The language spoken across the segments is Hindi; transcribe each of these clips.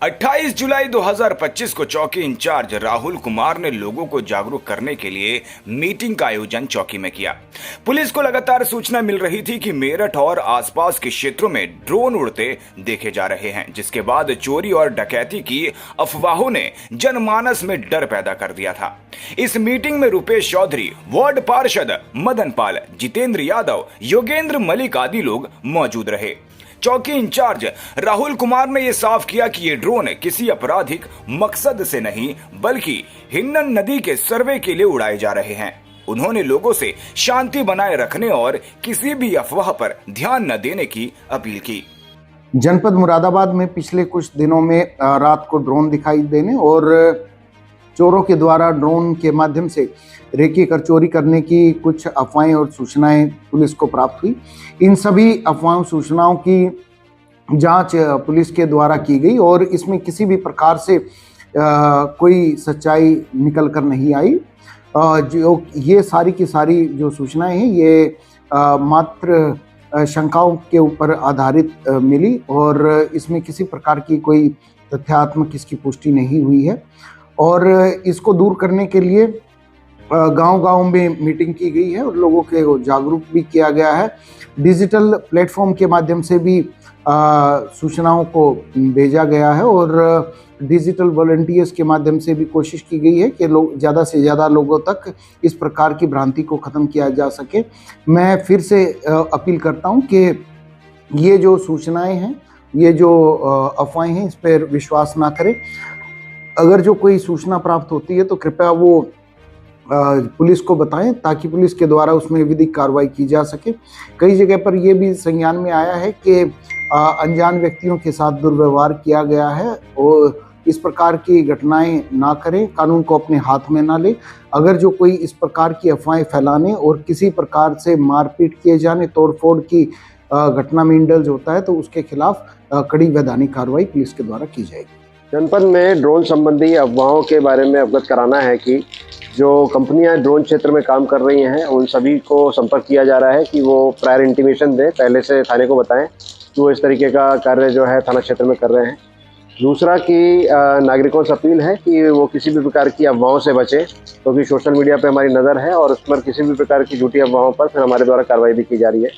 28 जुलाई 2025 को चौकी इंचार्ज राहुल कुमार ने लोगों को जागरूक करने के लिए मीटिंग का आयोजन चौकी में किया। पुलिस को लगातार सूचना मिल रही थी कि मेरठ और आसपास के क्षेत्रों में ड्रोन उड़ते देखे जा रहे हैं, जिसके बाद चोरी और डकैती की अफवाहों ने जनमानस में डर पैदा कर दिया था। इस मीटिंग में रुपेश चौधरी, वार्ड पार्षद मदन पाल, जितेंद्र यादव, योगेंद्र मलिक आदि लोग मौजूद रहे। चौकी इंचार्ज राहुल कुमार ने यह साफ किया कि ये ड्रोन किसी आपराधिक मकसद से नहीं बल्कि हिन्नन नदी के सर्वे के लिए उड़ाए जा रहे हैं। उन्होंने लोगों से शांति बनाए रखने और किसी भी अफवाह पर ध्यान न देने की अपील की। जनपद मुरादाबाद में पिछले कुछ दिनों में रात को ड्रोन दिखाई देने और चोरों के द्वारा ड्रोन के माध्यम से रेकी कर चोरी करने की कुछ अफवाहें और सूचनाएं पुलिस को प्राप्त हुई। इन सभी अफवाहों सूचनाओं की जांच पुलिस के द्वारा की गई और इसमें किसी भी प्रकार से कोई सच्चाई निकल कर नहीं आई। जो ये सारी की सारी जो सूचनाएं हैं ये मात्र शंकाओं के ऊपर आधारित मिली और इसमें किसी प्रकार की कोई तथ्यात्मक इसकी पुष्टि नहीं हुई है। और इसको दूर करने के लिए गांव-गांव में मीटिंग की गई है और लोगों को जागरूक भी किया गया है। डिजिटल प्लेटफॉर्म के माध्यम से भी सूचनाओं को भेजा गया है और डिजिटल वॉलंटियर्स के माध्यम से भी कोशिश की गई है कि लोग ज़्यादा से ज़्यादा लोगों तक इस प्रकार की भ्रांति को ख़त्म किया जा सके। मैं फिर से अपील करता हूं कि ये जो सूचनाएं हैं, ये जो अफवाहें हैं, इस पर विश्वास ना करें। अगर जो कोई सूचना प्राप्त होती है तो कृपया वो पुलिस को बताएं ताकि पुलिस के द्वारा उसमें विधिक कार्रवाई की जा सके। कई जगह पर यह भी संज्ञान में आया है कि अनजान व्यक्तियों के साथ दुर्व्यवहार किया गया है और इस प्रकार की घटनाएं ना करें, कानून को अपने हाथ में ना लें। अगर जो कोई इस प्रकार की अफवाहें फैलाने और किसी प्रकार से मारपीट किए जाने, तोड़फोड़ की घटना में इंडल्ज होता है तो उसके खिलाफ कड़ी वैधानिक कार्रवाई पुलिस के द्वारा की जाएगी। जनपद में ड्रोन संबंधी अफवाहों के बारे में अवगत कराना है कि जो कंपनियां ड्रोन क्षेत्र में काम कर रही हैं उन सभी को संपर्क किया जा रहा है कि वो प्रायर इंटीमेशन दें, पहले से थाने को बताएं कि वो इस तरीके का कार्य जो है थाना क्षेत्र में कर रहे हैं। दूसरा कि नागरिकों से अपील है कि वो किसी भी प्रकार की अफवाहों से बचें, क्योंकि सोशल मीडिया पर हमारी नज़र है और उस पर किसी भी प्रकार की झूठी अफवाहों पर फिर हमारे द्वारा कार्रवाई भी की जा रही है।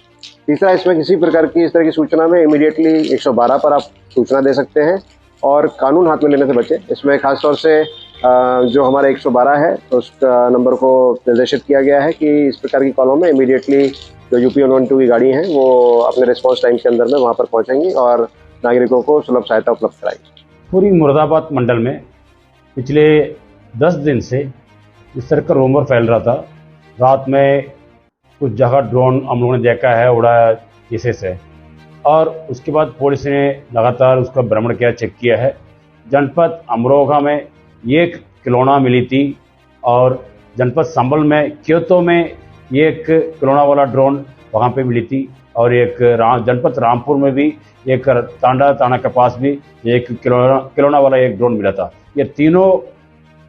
तीसरा, इसमें किसी प्रकार की इस तरह की सूचना में इमीडिएटली 112 पर आप सूचना दे सकते हैं और कानून हाथ में लेने से बचें। इसमें खासतौर से जो हमारा 112 है उसका नंबर को निर्देशित किया गया है कि इस प्रकार की कॉलों में इमीडिएटली जो यूपी 112 की गाड़ी हैं वो अपने रिस्पांस टाइम के अंदर में वहाँ पर पहुँचेंगी और नागरिकों को सुलभ सहायता उपलब्ध कराएंगी। पूरी मुरादाबाद मंडल में पिछले 10 दिन से इस तरह का रूमर फैल रहा था। रात में कुछ जगह ड्रोन हम लोगों ने देखा है उड़ा इसे से, और उसके बाद पुलिस ने लगातार उसका भ्रमण किया, चेक किया है। जनपद अमरोहा में एक खिलौना मिली थी और जनपद संभल में क्योतो में एक खिलौना वाला ड्रोन वहाँ पे मिली थी और एक जनपद रामपुर में भी एक तांडा के पास भी एक खिलौना वाला एक ड्रोन मिला था। ये तीनों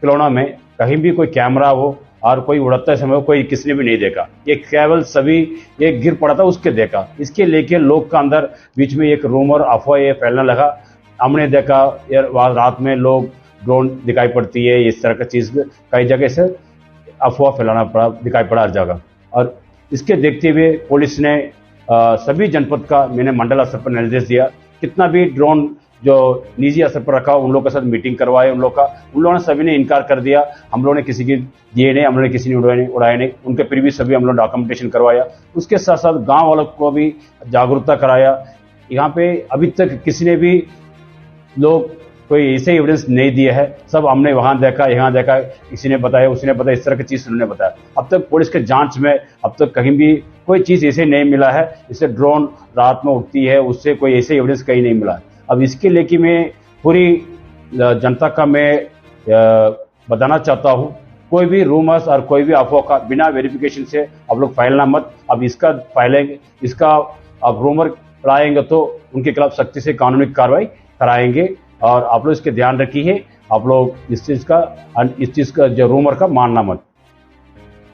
खिलौना में कहीं भी कोई कैमरा हो और कोई उड़ते समय कोई किसी ने भी नहीं देखा। ये केवल सभी एक गिर पड़ा था उसके देखा। इसके लेके लोग का अंदर बीच में एक रूमर अफवाह ये फैलने लगा। हमने देखा रात में लोग ड्रोन दिखाई पड़ती है, इस तरह का चीज़ कई जगह से अफवाह फैलाना पड़ा, दिखाई पड़ा हर जगह। और इसके देखते हुए पुलिस ने सभी जनपद का मैंने मंडल स्तर पर निर्देश दिया, कितना भी ड्रोन जो निजी स्तर पर रखा उन लोगों के साथ मीटिंग करवाए। उन लोगों ने सभी ने इनकार कर दिया। हम लोगों ने किसी की दिए नहीं, हम लोगों ने किसी ने उड़ाए नहीं। उनके फिर भी सभी हम लोग डॉक्यूमेंटेशन करवाया। उसके साथ साथ गांव वालों को भी जागरूकता कराया। यहाँ पे अभी तक किसी ने भी लोग कोई ऐसे एविडेंस नहीं दिया है। सब हमने वहाँ देखा, यहाँ देखा, किसी ने बताया, उसने बताया, इस तरह की चीज़ उन्होंने बताया। अब तक पुलिस के जांच में अब तक कहीं भी कोई चीज़ ऐसे नहीं मिला है। इससे ड्रोन रात में उड़ती है, उससे कोई ऐसे एविडेंस कहीं नहीं मिला है। अब इसके लेके मैं पूरी जनता का मैं बताना चाहता हूँ, कोई भी रूमर्स और कोई भी अफवाह का बिना वेरिफिकेशन से आप लोग फैलना मत। अब इसका फैलेंगे, इसका अब रूमर फैलाएंगे तो उनके खिलाफ सख्ती से कानूनी कार्रवाई कराएंगे। और आप लोग इसके ध्यान रखिए, आप लोग इस चीज़ का जो रूमर का मानना मत।